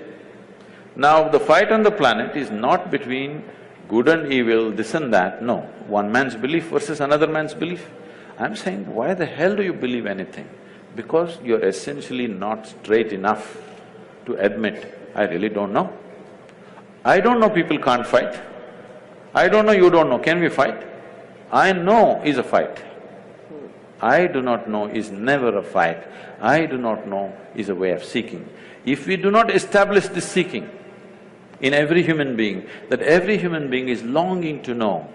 Now, the fight on the planet is not between good and evil, this and that, no. One man's belief versus another man's belief. I'm saying, why the hell do you believe anything? Because you're essentially not straight enough to admit, I really don't know. I don't know people can't fight. I don't know, you don't know, can we fight? I know is a fight. I do not know is never a fight. I do not know is a way of seeking. If we do not establish this seeking in every human being, that every human being is longing to know,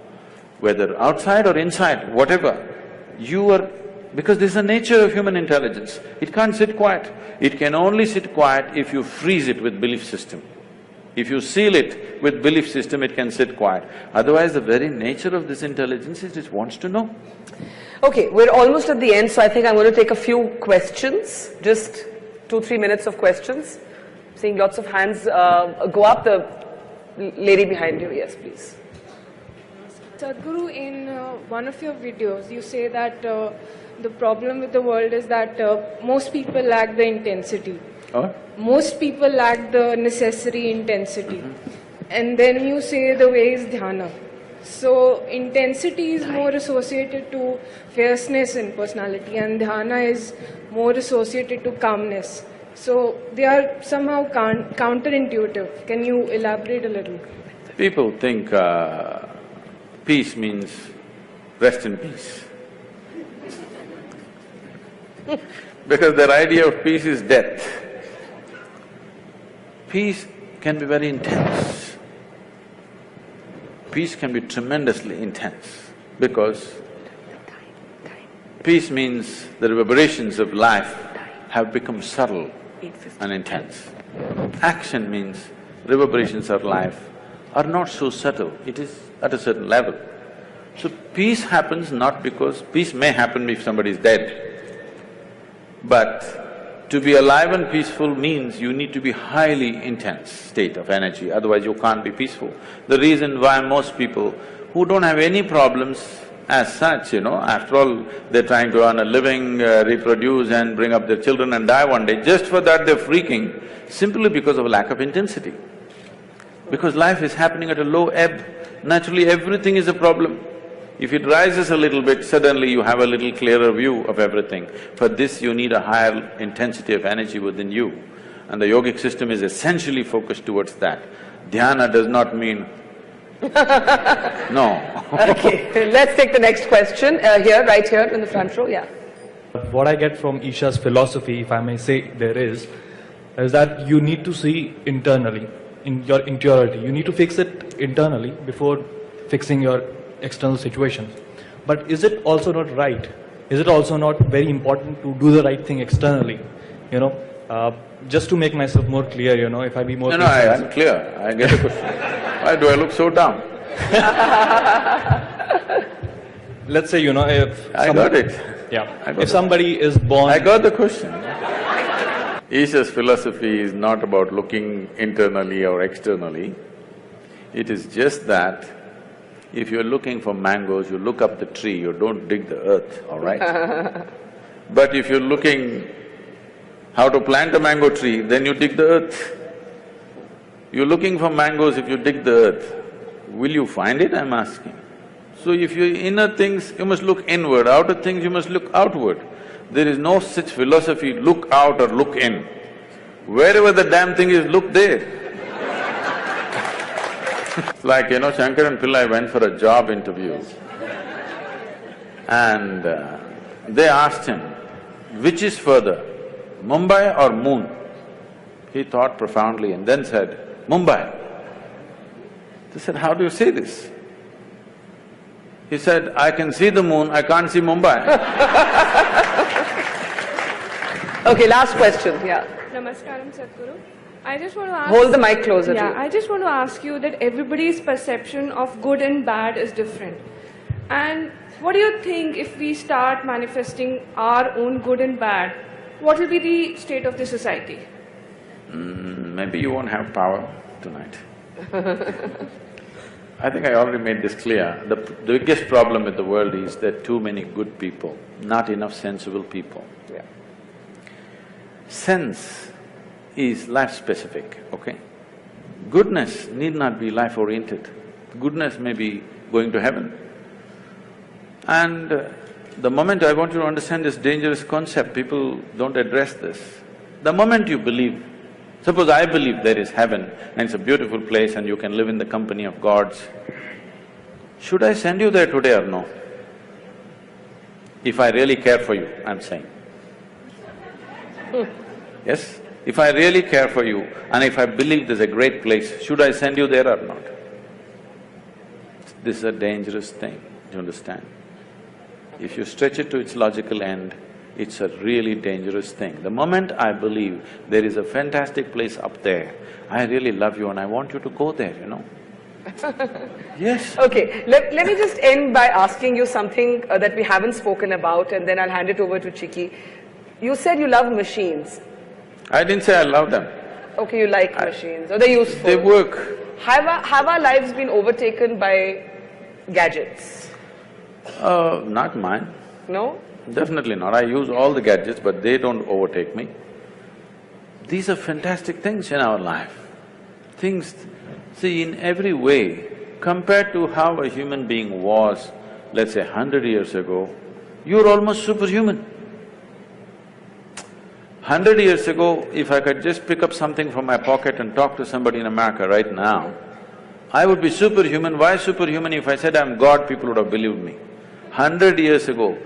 whether outside or inside, whatever, you are… because this is the nature of human intelligence, it can't sit quiet. It can only sit quiet if you freeze it with belief system. If you seal it with belief system, it can sit quiet. Otherwise, the very nature of this intelligence is it wants to know. Okay, we're almost at the end, so I think I'm going to take a few questions, just 2-3 minutes of questions. Seeing lots of hands go up. The lady behind you, yes, please. Sadhguru, in one of your videos, you say that the problem with the world is that most people lack the intensity. Oh? Most people lack the necessary intensity. And then you say the way is dhyana. So intensity is more associated to fierceness in personality, and dhyana is more associated to calmness. So they are somehow counterintuitive. Can you elaborate a little? People think peace means rest in peace. Because their idea of peace is death. Peace can be very intense. Peace can be tremendously intense because peace means the reverberations of life have become subtle and intense. Action means reverberations of life are not so subtle, it is at a certain level. So peace happens not because… peace may happen if somebody is dead, but to be alive and peaceful means you need to be highly intense state of energy, otherwise you can't be peaceful. The reason why most people who don't have any problems as such, after all, they're trying to earn a living, reproduce and bring up their children and die one day, just for that they're freaking, simply because of a lack of intensity. Because life is happening at a low ebb, naturally everything is a problem. If it rises a little bit, suddenly you have a little clearer view of everything. For this, you need a higher intensity of energy within you, and the yogic system is essentially focused towards that. Dhyana does not mean… no. Okay, let's take the next question, right here in the front row, yeah. What I get from Isha's philosophy, if I may say there is that you need to see internally, in your interiority. You need to fix it internally before fixing your external situations. But is it also not right? Is it also not very important to do the right thing externally? Just to make myself more clear, if I be more… No, I'm clear, I get the question. Why do I look so dumb? Let's say, if… I got it. Yeah, if somebody is born… I got the question. Isha's philosophy is not about looking internally or externally. It is just that if you're looking for mangoes, you look up the tree, you don't dig the earth, all right? But if you're looking how to plant a mango tree, then you dig the earth. You're looking for mangoes, if you dig the earth, will you find it, I'm asking? So if you're inner things, you must look inward, outer things, you must look outward. There is no such philosophy, look out or look in. Wherever the damn thing is, look there. Like, Shankaran Pillai went for a job interview and they asked him, which is further, Mumbai or moon? He thought profoundly and then said, Mumbai. They said, how do you say this? He said, I can see the moon, I can't see Mumbai. Okay, last question, yeah. Namaskaram, Sadhguru. I just want to ask... Hold the mic closer to Yeah, you. I just want to ask you that everybody's perception of good and bad is different. And what do you think if we start manifesting our own good and bad, what will be the state of the society? Maybe you won't have power tonight. I think I already made this clear. The biggest problem with the world is there are too many good people, not enough sensible people. Yeah. Sense is life-specific, okay? Goodness need not be life-oriented. Goodness may be going to heaven. And the moment I want you to understand this dangerous concept, people don't address this. The moment you believe, suppose I believe there is heaven and it's a beautiful place and you can live in the company of gods, should I send you there today or no? If I really care for you, I'm saying. Yes? If I really care for you and if I believe there's a great place, should I send you there or not? This is a dangerous thing, do you understand? If you stretch it to its logical end, it's a really dangerous thing. The moment I believe there is a fantastic place up there, I really love you and I want you to go there, you know. Yes. Okay, let me just end by asking you something that we haven't spoken about, and then I'll hand it over to Chiki. You said you love machines. I didn't say I love them. Okay, you like machines, or they're useful. They work. Have our lives been overtaken by gadgets? Not mine. No? Definitely not. I use all the gadgets, but they don't overtake me. These are fantastic things in our life. Things… see, in every way, compared to how a human being was, let's say 100 years ago, you're almost superhuman. 100 years ago, if I could just pick up something from my pocket and talk to somebody in America right now, I would be superhuman. Why superhuman? If I said I'm God, people would have believed me. 100 years ago,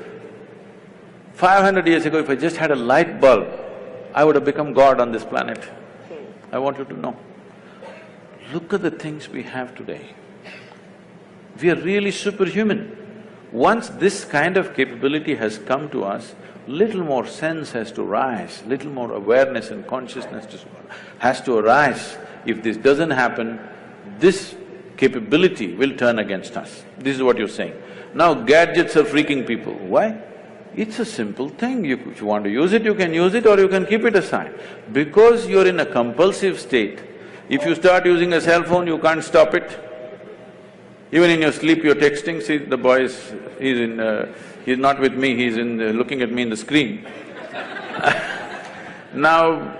500 years ago, if I just had a light bulb, I would have become God on this planet. I want you to know. Look at the things we have today. We are really superhuman. Once this kind of capability has come to us, little more sense has to rise, little more awareness and consciousness has to arise. If this doesn't happen, this capability will turn against us. This is what you're saying. Now gadgets are freaking people. Why? It's a simple thing. If you want to use it, you can use it or you can keep it aside. Because you're in a compulsive state, if you start using a cell phone, you can't stop it. Even in your sleep, you're texting. See, the boy he's not with me, he's looking at me in the screen. Now,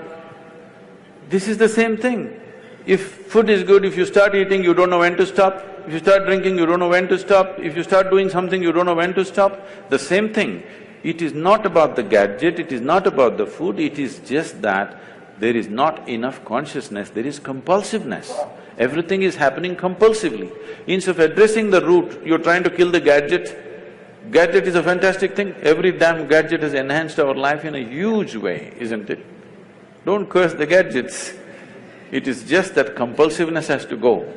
this is the same thing. If food is good, if you start eating, you don't know when to stop. If you start drinking, you don't know when to stop. If you start doing something, you don't know when to stop. The same thing. It is not about the gadget, it is not about the food, it is just that there is not enough consciousness, there is compulsiveness. Everything is happening compulsively. Instead of addressing the root, you're trying to kill the gadget. Gadget is a fantastic thing. Every damn gadget has enhanced our life in a huge way, isn't it? Don't curse the gadgets. It is just that compulsiveness has to go.